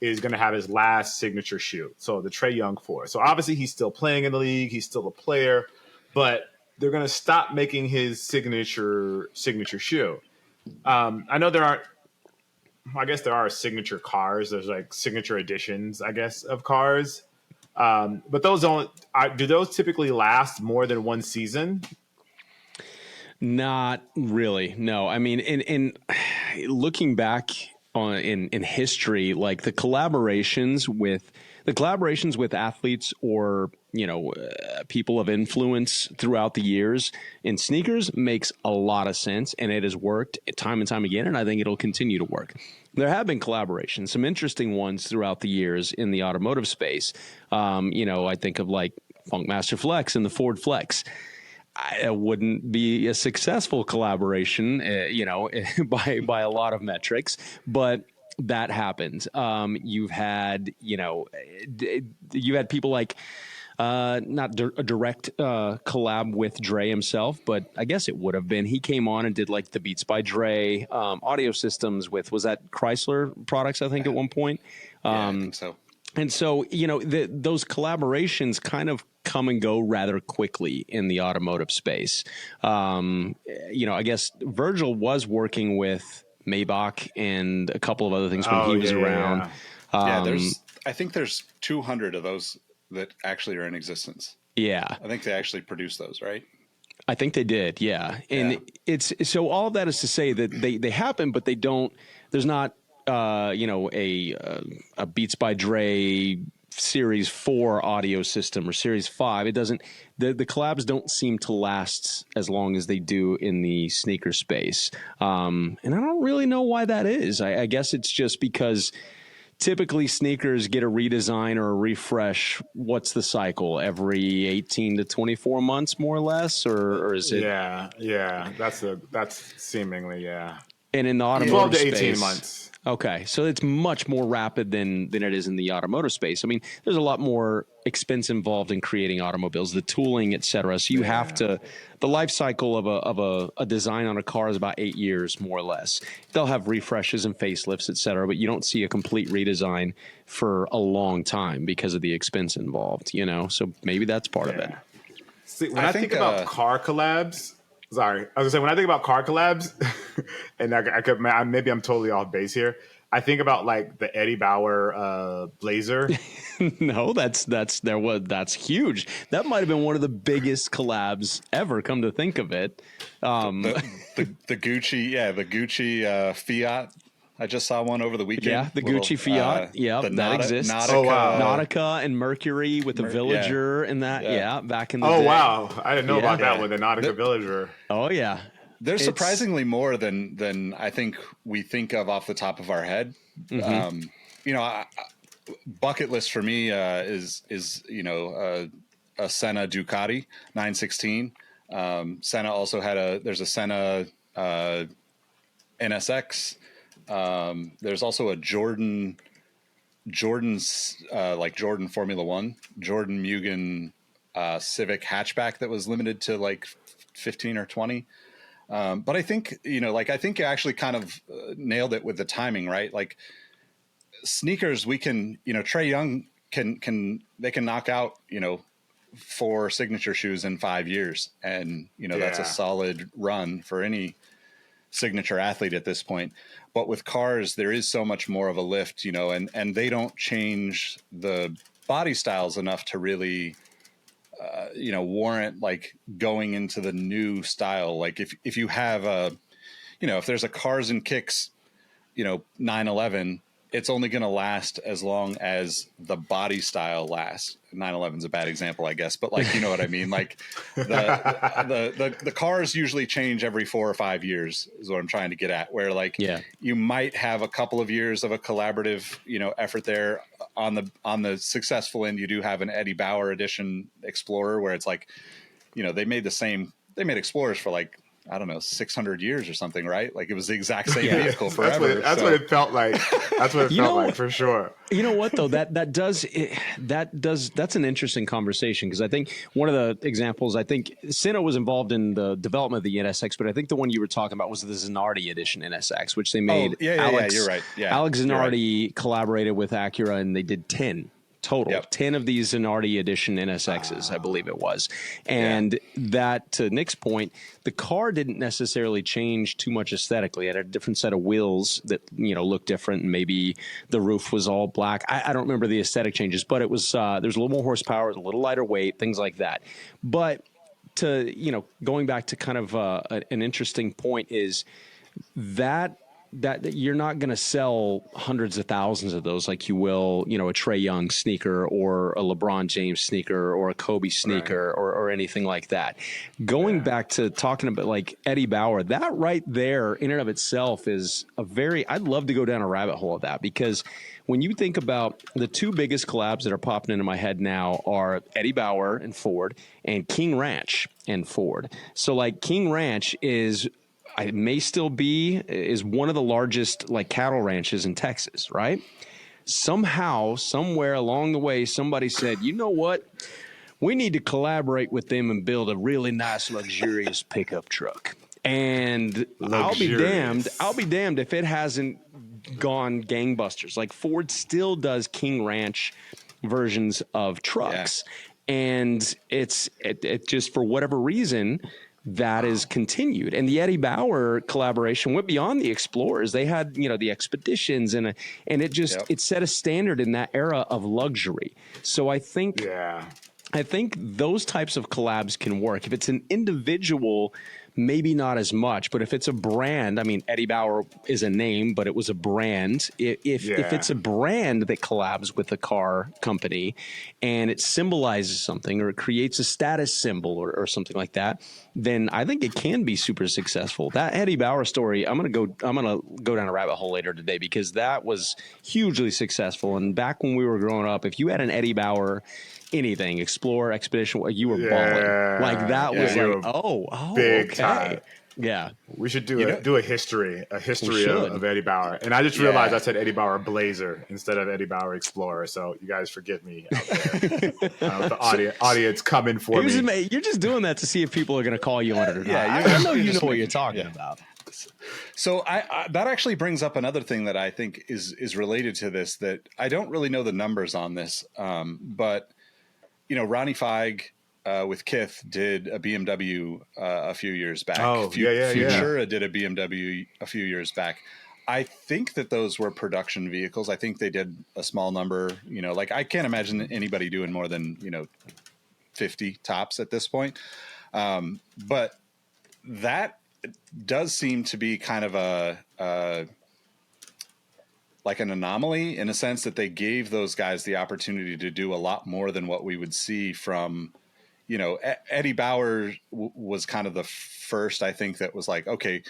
is going to have his last signature shoe. So the Trae Young 4. So obviously he's still playing in the league. He's still a player, but they're going to stop making his signature shoe. I know I guess there are signature cars. There's like signature editions, I guess, of cars. But those do those typically last more than one season? Not really. No. I mean, in looking back in history, like the collaborations with athletes or people of influence throughout the years in sneakers makes a lot of sense, and it has worked time and time again, and I think it'll continue to work. There have been collaborations, some interesting ones throughout the years in the automotive space. I think of like Funkmaster Flex and the Ford Flex. It wouldn't be a successful collaboration, by a lot of metrics, but that happened. You've had people like not a direct collab with Dre himself, but I guess it would have been. He came on and did like the Beats by Dre audio systems was that Chrysler products, I think, at one point. I think so. And so, those collaborations kind of come and go rather quickly in the automotive space. I guess Virgil was working with Maybach and a couple of other things when he was around. I think there's 200 of those that actually are in existence. Yeah. I think they actually produce those, right? I think they did. Yeah. And it's, so all of that is to say that they happen, but they don't, there's not, a Beats by Dre Series 4 audio system or Series 5. It doesn't, the collabs don't seem to last as long as they do in the sneaker space. And I don't really know why that is. I guess it's just because typically sneakers get a redesign or a refresh. What's the cycle? Every 18 to 24 months, more or less, or is it? Yeah. That's seemingly, yeah. And in the automotive 12 to 18 space, months. Okay, so it's much more rapid than it is in the automotive space. I mean, there's a lot more expense involved in creating automobiles, the tooling, et cetera. So you have to, the life cycle of a design on a car is about 8 years, more or less. They'll have refreshes and facelifts, et cetera, but you don't see a complete redesign for a long time because of the expense involved, So maybe that's part of it. See, when I think about car collabs, sorry, I was gonna say, when I think about car collabs, and maybe I'm totally off base here. I think about like the Eddie Bauer Blazer. No, that's huge. That might have been one of the biggest collabs ever. Come to think of it, the Gucci Fiat. I just saw one over the weekend. Yeah, the Gucci Fiat. That exists. Nautica and Mercury with the Villager and that. Yeah, back in the day. Oh, wow. I didn't know about that one, the Nautica Villager. Oh, yeah. There's surprisingly more than I think we think of off the top of our head. Mm-hmm. Bucket list for me is a Senna Ducati 916. Senna also there's a Senna NSX. There's also a Jordan's like Jordan Formula One, Jordan Mugen Civic hatchback that was limited to like 15 or 20. But I think, I think you actually kind of nailed it with the timing, right? Like sneakers, we can, Trae Young can knock out, 4 signature shoes in 5 years. And, that's a solid run for any signature athlete at this point. But with cars, there is so much more of a lift, and they don't change the body styles enough to really, warrant like going into the new style. Like if you have if there's a Cars and Kicks, 911, it's only going to last as long as the body style lasts. 911 is a bad example, I guess, but like, you know what I mean? Like the cars usually change every 4 or 5 years is what I'm trying to get at, where like you might have a couple of years of a collaborative, effort there. On the successful end, you do have an Eddie Bauer edition Explorer where it's like, they made Explorers for like, I don't know, 600 years or something, right? Like it was the exact same vehicle forever. That's what it felt like. That's what it felt like for sure. You know what though? That's an interesting conversation, because I think one of the examples, I think Sino was involved in the development of the NSX, but I think the one you were talking about was the Zanardi edition NSX, which they made. Alex, you're right. Yeah, Alex Zanardi collaborated with Acura, and they did 10 total, 10 of these Zanardi edition NSXs, I believe it was. And that, to Nick's point, the car didn't necessarily change too much aesthetically. It had a different set of wheels that, looked different. And maybe the roof was all black. I don't remember the aesthetic changes, but it was, there's a little more horsepower, a little lighter weight, things like that. But going back to kind of an interesting point is that you're not going to sell hundreds of thousands of those like you will, a Trae Young sneaker or a LeBron James sneaker or a Kobe sneaker or anything like that. Going back to talking about like Eddie Bauer, that right there in and of itself is I'd love to go down a rabbit hole of that, because when you think about the two biggest collabs that are popping into my head now are Eddie Bauer and Ford and King Ranch and Ford. So like King Ranch is one of the largest like cattle ranches in Texas, right? Somehow, somewhere along the way, somebody said, you know what? We need to collaborate with them and build a really nice, luxurious pickup truck. And I'll be damned if it hasn't gone gangbusters. Like Ford still does King Ranch versions of trucks. Yeah. And it just, for whatever reason, that is continued. And the Eddie Bauer collaboration went beyond the Explorers. They had, the Expeditions and it just, it set a standard in that era of luxury. So I think those types of collabs can work. If it's an individual, maybe not as much, but if it's a brand, I mean, Eddie Bauer is a name, but it was a brand. If it's a brand that collabs with a car company and it symbolizes something or it creates a status symbol or something like that, then I think it can be super successful. That Eddie Bauer story, I'm gonna go down a rabbit hole later today, because that was hugely successful. And back when we were growing up, if you had an Eddie Bauer anything, Explorer, Expedition, you were balling. Like that was like, big okay. time. Yeah. We should do a history of Eddie Bauer. And I just realized I said Eddie Bauer Blazer instead of Eddie Bauer Explorer. So you guys forgive me out there. The audience coming for me. You're just doing that to see if people are going to call you on it or not. I know you know what you're talking about. So that actually brings up another thing that I think is related to this, that I don't really know the numbers on this. But Ronnie Feig with Kith did a BMW a few years back. Futura did a BMW a few years back. I think that those were production vehicles. I think they did a small number. Like I can't imagine anybody doing more than 50 tops at this point. But that does seem to be kind of like an anomaly, in a sense that they gave those guys the opportunity to do a lot more than what we would see from, Eddie Bauer was kind of the first, I think, that was like, okay,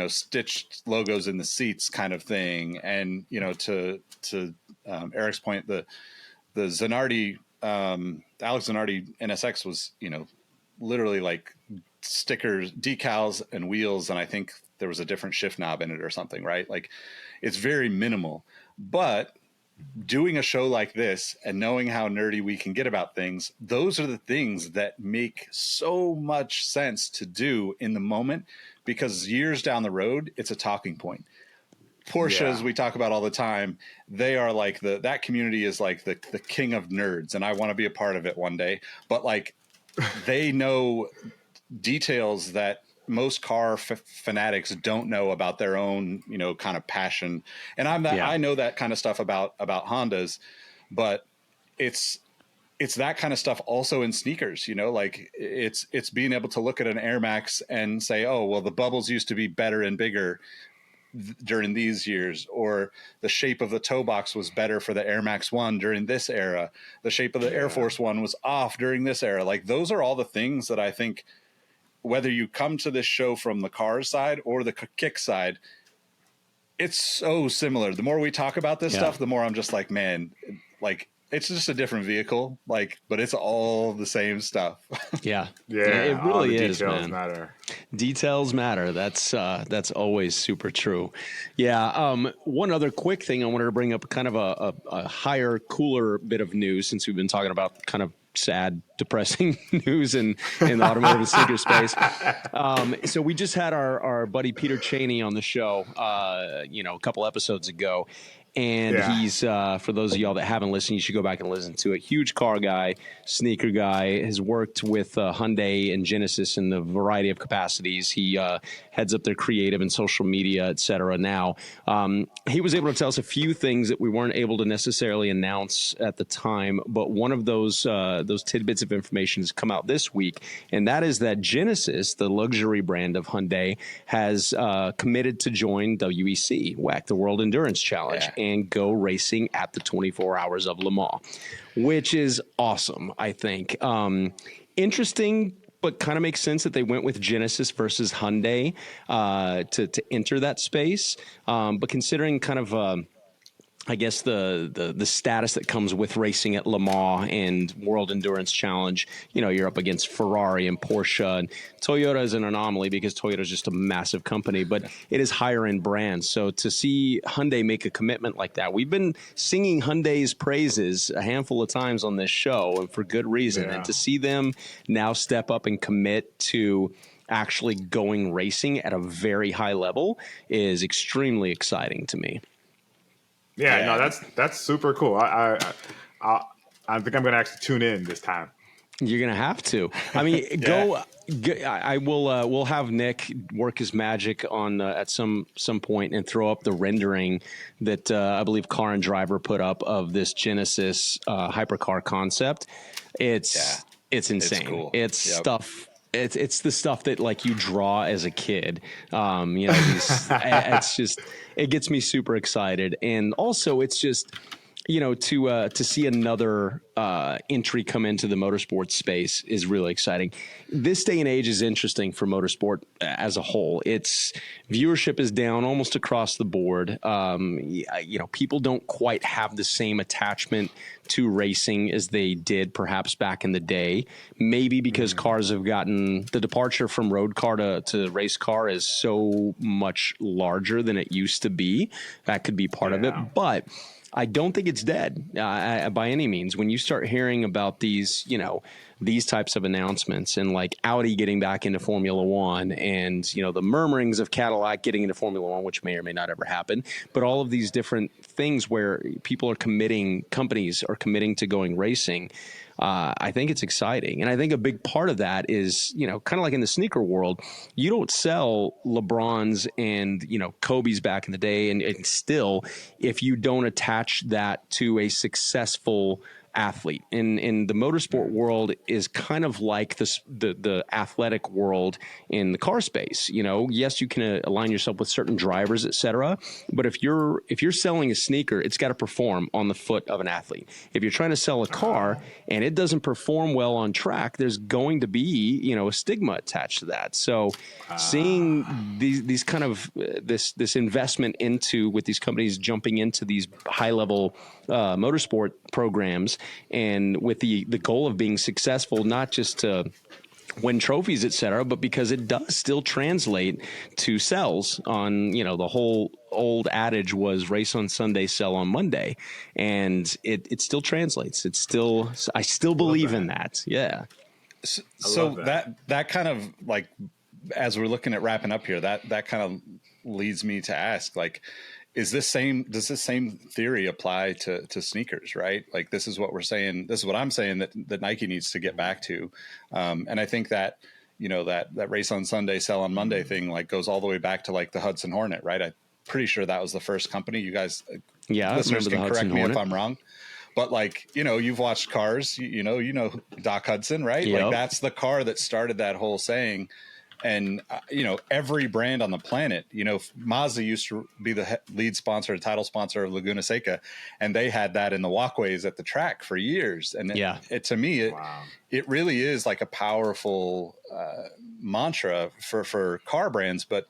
stitched logos in the seats kind of thing. And, to Erik's point, the Zanardi, Alex Zanardi NSX was, literally like stickers, decals and wheels. And I think there was a different shift knob in it or something, right? Like it's very minimal, but doing a show like this and knowing how nerdy we can get about things, those are the things that make so much sense to do in the moment, because years down the road, it's a talking point. Porsches we talk about all the time. They are like that community is like the king of nerds, and I want to be a part of it one day. But like they know details that most car fanatics don't know about their own, kind of passion. And I know that kind of stuff about Hondas, but it's that kind of stuff also in sneakers, like it's being able to look at an Air Max and say, oh, well, the bubbles used to be better and bigger. during these years, or the shape of the toe box was better for the Air Max 1 during this era. The shape of the Air Force 1 was off during this era. Like, those are all the things that I think, whether you come to this show from the cars side or the kick side, it's so similar. The more we talk about this stuff, the more I'm just like, man, like, it's just a different vehicle, like, but it's all the same stuff. Yeah. Yeah. It really is, details man. matter. Details matter. That's always super true. Yeah. One other quick thing I wanted to bring up, kind of a higher, cooler bit of news, since we've been talking about kind of sad, depressing news in the automotive and sneaker space. So we just had our buddy Peter Cheney on the show, a couple episodes ago. And he's, for those of y'all that haven't listened, you should go back and listen to it. Huge car guy, sneaker guy, has worked with Hyundai and Genesis in a variety of capacities. He heads up their creative and social media, et cetera. Now, he was able to tell us a few things that we weren't able to necessarily announce at the time, but one of those tidbits of information has come out this week, and that is that Genesis, the luxury brand of Hyundai, has committed to join WEC, WAC, the World Endurance Challenge, and go racing at the 24 Hours of Le Mans, which is awesome, I think. Interesting, but kind of makes sense that they went with Genesis versus Hyundai to enter that space. But considering kind of I guess the status that comes with racing at Le Mans and World Endurance Challenge, you're up against Ferrari and Porsche, and Toyota is an anomaly because Toyota is just a massive company, but it is higher end brands. So to see Hyundai make a commitment like that, we've been singing Hyundai's praises a handful of times on this show, and for good reason. And to see them now step up and commit to actually going racing at a very high level is extremely exciting to me. Yeah, no, that's super cool. I think I'm going to actually tune in this time. You're going to have to. I mean, I will. We'll have Nick work his magic on at some point and throw up the rendering that I believe Car and Driver put up of this Genesis hypercar concept. It's insane. It's cool. It's stuff. It's the stuff that like you draw as a kid. It's just, it gets me super excited. And also it's just, to see another entry come into the motorsport space is really exciting. This day and age is interesting for motorsport as a whole. Its viewership is down almost across the board. People don't quite have the same attachment to racing as they did perhaps back in the day. Maybe because cars have gotten, the departure from road car to race car is so much larger than it used to be. That could be part of it. But I don't think it's dead by any means. When you start hearing about these, these types of announcements, and like Audi getting back into Formula One, and, the murmurings of Cadillac getting into Formula One, which may or may not ever happen, but all of these different things where companies are committing to going racing, I think it's exciting. And I think a big part of that is, kind of like in the sneaker world, you don't sell LeBrons and, Kobe's back in the day. And still, if you don't attach that to a successful athlete, in the motorsport world is kind of like the athletic world in the car space. Yes, you can align yourself with certain drivers, etc. But if you're selling a sneaker, it's got to perform on the foot of an athlete. If you're trying to sell a car and it doesn't perform well on track, there's going to be a stigma attached to that. So seeing these kind of this investment with these companies jumping into these high level motorsport programs, and with the goal of being successful, not just to win trophies, et cetera, but because it does still translate to sales on, the whole old adage was race on Sunday, sell on Monday. And it still translates. I still believe in that. Yeah. So that kind of like, as we're looking at wrapping up here, that kind of leads me to ask, like, does this same theory apply to sneakers, right? Like, this is what we're saying. This is what I'm saying that Nike needs to get back to. And I think that, that race on Sunday, sell on Monday thing, like, goes all the way back to like the Hudson Hornet, right? I'm pretty sure that was the first company. You guys, listeners can correct me if I'm wrong. But like, you've watched Cars, you know Doc Hudson, right? Yeah. Like, that's the car that started that whole saying. you know, every brand on the planet, you know, Mazda used to be the lead sponsor, title sponsor of Laguna Seca, and they had that in the walkways at the track for years. And it to me, it really is like a powerful mantra for car brands. But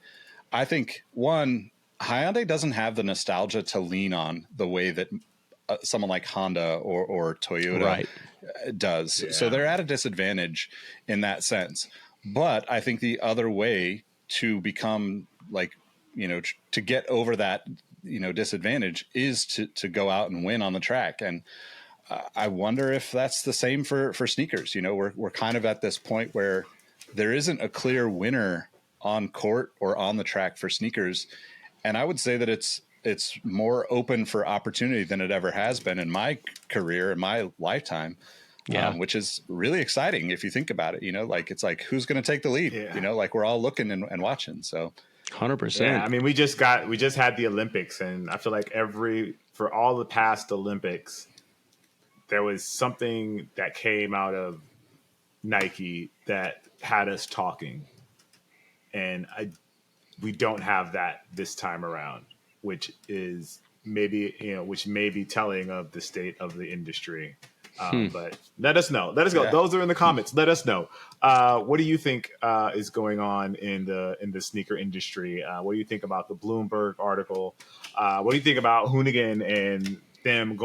I think Hyundai doesn't have the nostalgia to lean on the way that someone like Honda or Toyota does. So they're at a disadvantage in that sense. But I think the other way to become like, you know, to get over that, you know, disadvantage is to go out and win on the track. And I wonder if that's the same for sneakers. You know, we're kind of at this point where there isn't a clear winner on court or on the track for sneakers. And I would say that it's more open for opportunity than it ever has been in my career, in my lifetime. Which is really exciting if you think about it, you know, like it's like, who's going to take the lead? You know, like we're all looking and watching. So 100%. Yeah, I mean, we just had the Olympics, and I feel like for all the past Olympics, there was something that came out of Nike that had us talking. And we don't have that this time around, which is maybe, you know, which may be telling of the state of the industry. But let us know. Let us go. Those are in the comments. Let us know. What do you think is going on in the sneaker industry? What do you think about the Bloomberg article? What do you think about Hoonigan and them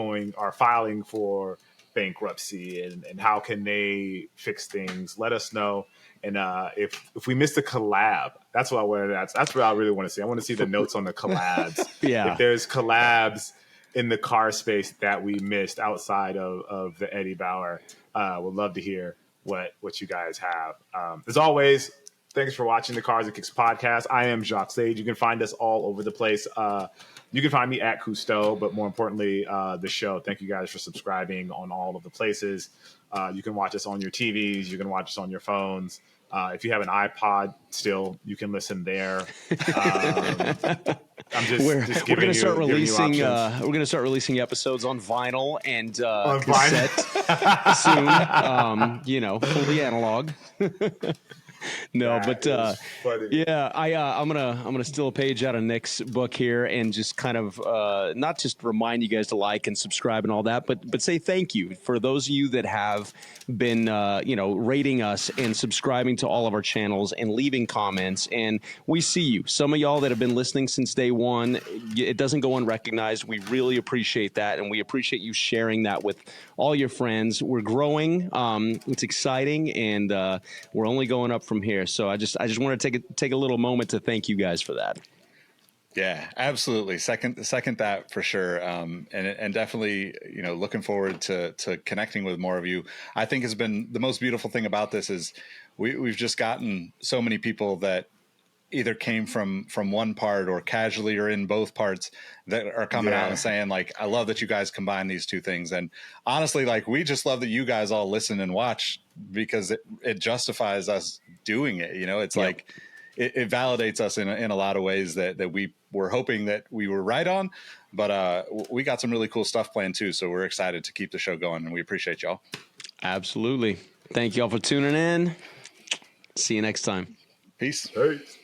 filing for bankruptcy, and how can they fix things? Let us know. And if we missed a collab, that's what that's what I really want to see. I want to see the notes on the collabs. If there's collabs in the car space that we missed outside of the Eddie Bauer, would love to hear what you guys have. As always, thanks for watching the Cars and Kicks podcast. I am Jacues Slade. You can find us all over the place. You can find me at Cousteau, but more importantly, the show. Thank you guys for subscribing on all of the places. You can watch us on your TVs. You can watch us on your phones. If you have an iPod still, you can listen there. We're going to start releasing. We're going to start releasing episodes on vinyl and cassette soon. You know, fully analog. I'm gonna steal a page out of Nick's book here and just kind of not just remind you guys to like and subscribe and all that, but say thank you for those of you that have been rating us and subscribing to all of our channels and leaving comments. And we see you. Some of y'all that have been listening since day one. It doesn't go unrecognized. We really appreciate that, and we appreciate you sharing that with all your friends. We're growing. It's exciting, and we're only going up from here. So I just want to take a little moment to thank you guys for that. Yeah, absolutely. Second that for sure. And definitely, you know, looking forward to connecting with more of you. I think has been the most beautiful thing about this is we've just gotten so many people that either came from one part or casually or in both parts that are coming out and saying like, I love that you guys combine these two things. And honestly, like, we just love that you guys all listen and watch because it justifies us doing it. You know, it's like, it validates us in a lot of ways that we were hoping that we were right on, but we got some really cool stuff planned too. So we're excited to keep the show going, and we appreciate y'all. Absolutely. Thank y'all for tuning in. See you next time. Peace. Peace.